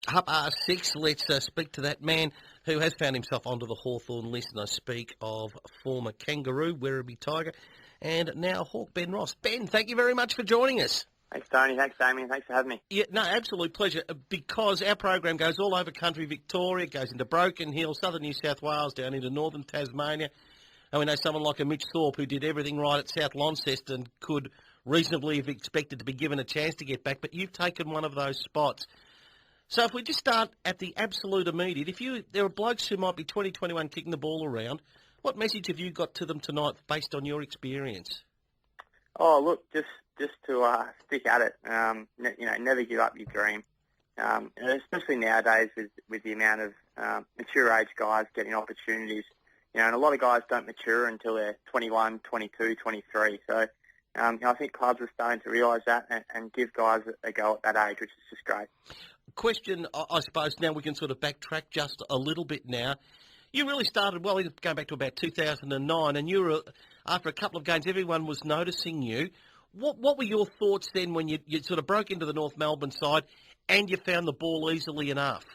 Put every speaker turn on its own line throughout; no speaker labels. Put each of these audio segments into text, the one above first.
6, let's speak to that man who has found himself onto the Hawthorn list, and I speak of former Kangaroo, Werribee Tiger, and now Hawk Ben Ross. Ben, thank you very much for joining us.
Thanks, Tony. Thanks, Damian. Thanks for having me.
Yeah, no, absolute pleasure, because our program goes all over country Victoria, goes into Broken Hill, southern New South Wales, down into northern Tasmania, and we know someone like a Mitch Thorpe who did everything right at South Launceston and could reasonably have expected to be given a chance to get back, but you've taken one of those spots. So if we just start at the absolute immediate, there are blokes who might be 2021 kicking the ball around, what message have you got to them tonight based on your experience?
Oh, look, just to stick at it. Never give up your dream. Especially nowadays with the amount of mature age guys getting opportunities. And a lot of guys don't mature until they're 21, 22, 23. So I think clubs are starting to realise that and give guys a go at that age, which is just great.
Question, I suppose, now we can sort of backtrack just a little bit now. You really started, going back to about 2009, and you were, after a couple of games, everyone was noticing you. What were your thoughts then when you sort of broke into the North Melbourne side and you found the ball easily enough?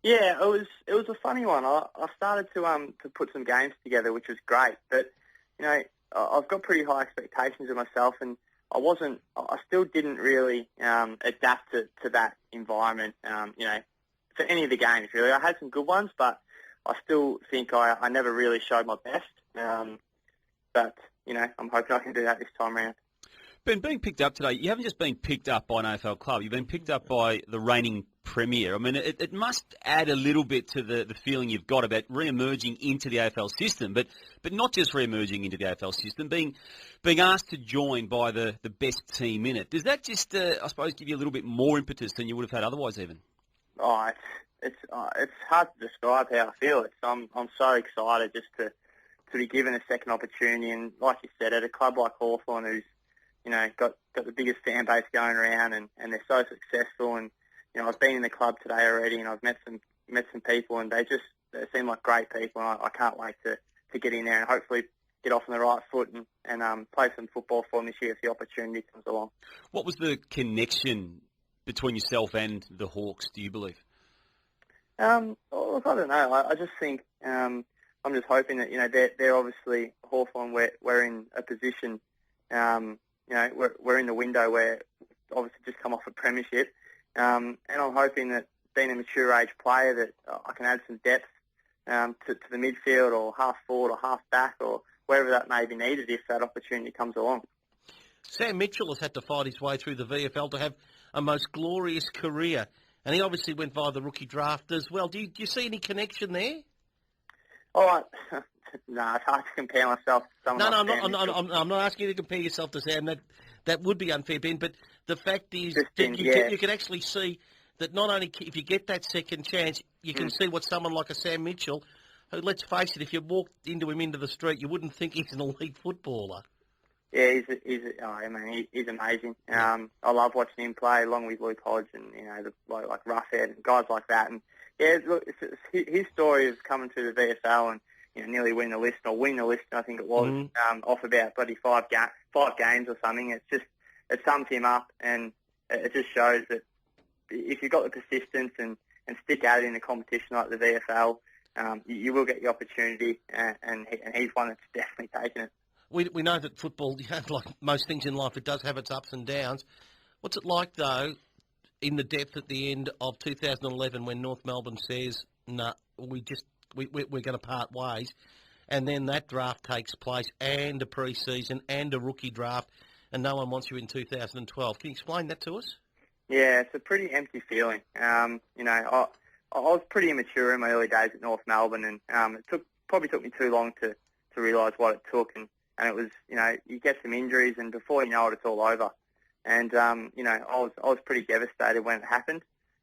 Yeah, it was a funny one. I started to put some games together, which was great, but I've got pretty high expectations of myself, and I still didn't really adapt to that environment, for any of the games, really. I had some good ones, but I still think I never really showed my best. But I'm hoping I can do that this time around.
Ben, being picked up today, you haven't just been picked up by an AFL club, you've been picked up by the reigning Premier. I mean, it must add a little bit to the feeling you've got about re-emerging into the AFL system, but not just re-emerging into the AFL system, being asked to join by the best team in it. Does that just, I suppose, give you a little bit more impetus than you would have had otherwise even?
Oh, it's hard to describe how I feel. I'm so excited just to be given a second opportunity, and like you said, at a club like Hawthorn, who's got the biggest fan base going around, and they're so successful. And I've been in the club today already, and I've met some people, and they seem like great people. And I can't wait to get in there and hopefully get off on the right foot and play some football for them this year if the opportunity comes along.
What was the connection between yourself and the Hawks, do you believe?
Look, I don't know. I just think I'm just hoping that they're obviously Hawthorn. We're in a position. We're in the window where obviously just come off a premiership, and I'm hoping that being a mature age player that I can add some depth to the midfield or half forward or half back or wherever that may be needed if that opportunity comes along.
Sam Mitchell has had to fight his way through the VFL to have a most glorious career, and he obviously went via the rookie draft as well. Do you see any connection there?
All right. No, it's hard to compare myself to someone like Sam Mitchell.
I'm not asking you to compare yourself to Sam. That would be unfair, Ben. But the fact is you can actually see that not only if you get that second chance, you can see what someone like a Sam Mitchell, who, let's face it, if you walked into him into the street, you wouldn't think he's an elite footballer.
Yeah, he's amazing. I love watching him play along with Luke Hodge and like Roughhead and guys like that. And yeah, look, his story of coming to the VFL and nearly winning the list, I think it was, off about bloody five games or something. It sums him up, and it just shows that if you've got the persistence and stick at it in a competition like the VFL, you will get the opportunity, and he's one that's definitely taken it.
We know that football, like most things in life, it does have its ups and downs. What's it like, though, in the depth at the end of 2011 when North Melbourne says, no, we're going to part ways, and then that draft takes place and a pre-season and a rookie draft, and no one wants you in 2012. Can you explain that to us?
Yeah, it's a pretty empty feeling. I was pretty immature in my early days at North Melbourne, and it probably took me too long to realise what it took, and it was, you get some injuries, and before you know it, it's all over. And I was pretty devastated when it happened.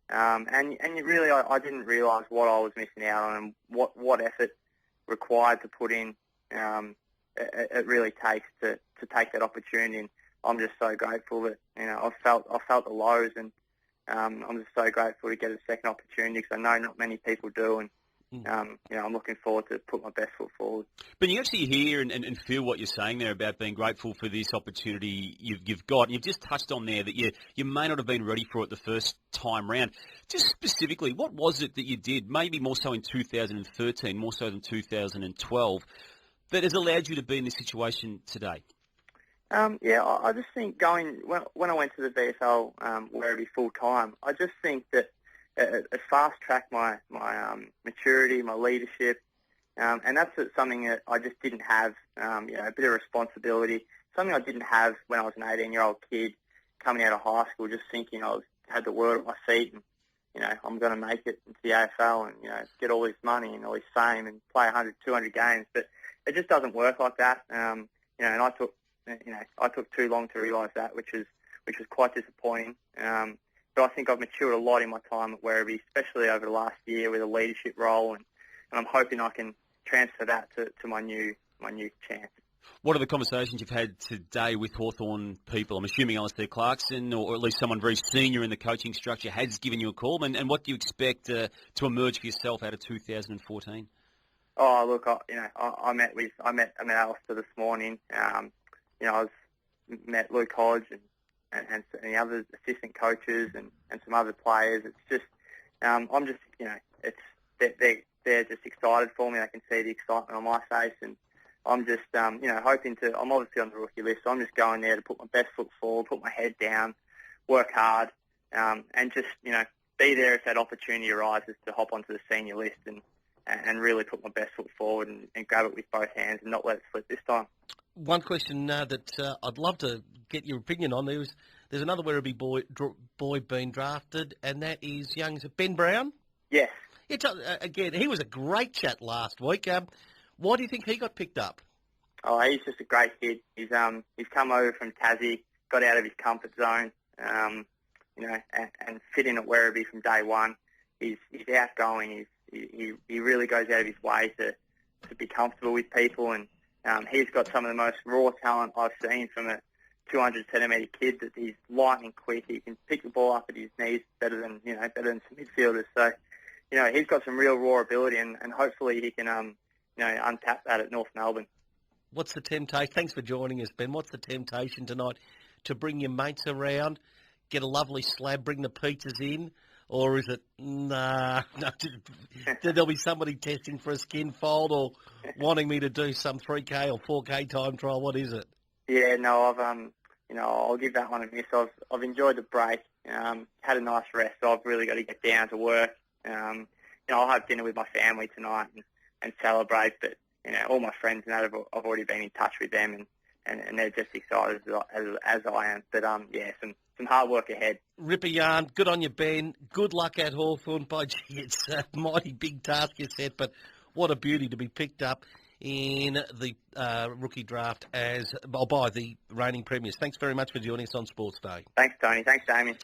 And really, I didn't realise what I was missing out on and what effort required to put in. It really takes to take that opportunity. And I'm just so grateful that I felt the lows, and I'm just so grateful to get a second opportunity because I know not many people do. And I'm looking forward to put my best foot forward.
But you actually hear and feel what you're saying there about being grateful for this opportunity you've got. And you've just touched on there that you may not have been ready for it the first time round. Just specifically, what was it that you did, maybe more so in 2013, more so than 2012, that has allowed you to be in this situation today?
I just think when I went to the VFL Werribee full time, I just think that it fast-tracked my maturity, my leadership, and that's something that I just didn't have, a bit of responsibility, something I didn't have when I was an 18-year-old kid coming out of high school, just thinking I had the world at my feet and, I'm going to make it into the AFL and, get all this money and all this fame and play 100, 200 games. But it just doesn't work like that. And I took too long to realise that, which was quite disappointing. But I think I've matured a lot in my time at Werribee, especially over the last year with a leadership role, and I'm hoping I can transfer that to my new chance.
What are the conversations you've had today with Hawthorn people? I'm assuming Alistair Clarkson, or at least someone very senior in the coaching structure, has given you a call. And what do you expect to emerge for yourself out of 2014?
Oh, look, I met Alistair this morning. I met Luke Hodge and the other assistant coaches and some other players. It's just, I'm just, they're just excited for me. I can see the excitement on my face, and I'm just, hoping to. I'm obviously on the rookie list, so I'm just going there to put my best foot forward, put my head down, work hard, and just, be there if that opportunity arises to hop onto the senior list and really put my best foot forward and grab it with both hands and not let it slip this time.
One question that I'd love to get your opinion on. There's another Werribee boy being drafted, and that is young Ben Brown.
Yes.
Again, he was a great chat last week. Why do you think he got picked up?
Oh, he's just a great kid. He's come over from Tassie, got out of his comfort zone, and fit in at Werribee from day one. He's outgoing. He really goes out of his way to be comfortable with people, and he's got some of the most raw talent I've seen from a 200-centimetre kid. That he's lightning quick. He can pick the ball up at his knees better than some midfielders. So, he's got some real raw ability, and hopefully he can untap that at North Melbourne.
What's the temptation? Thanks for joining us, Ben. What's the temptation tonight? To bring your mates around, get a lovely slab, bring the pizzas in, or is it there'll be somebody testing for a skin fold or wanting me to do some 3K or 4K time trial? What is it?
Yeah, no, I'll give that one a miss. I've enjoyed the break, had a nice rest, so I've really got to get down to work. I'll have dinner with my family tonight and celebrate, but all my friends and that, I've already been in touch with them, and they're just excited as I am. But some hard work ahead.
Ripper yarn, good on you, Ben. Good luck at Hawthorn. By gee, it's a mighty big task you set, but what a beauty to be picked up in the rookie draft by the reigning premiers. Thanks very much for joining us on Sports Day.
Thanks, Tony. Thanks, Damian.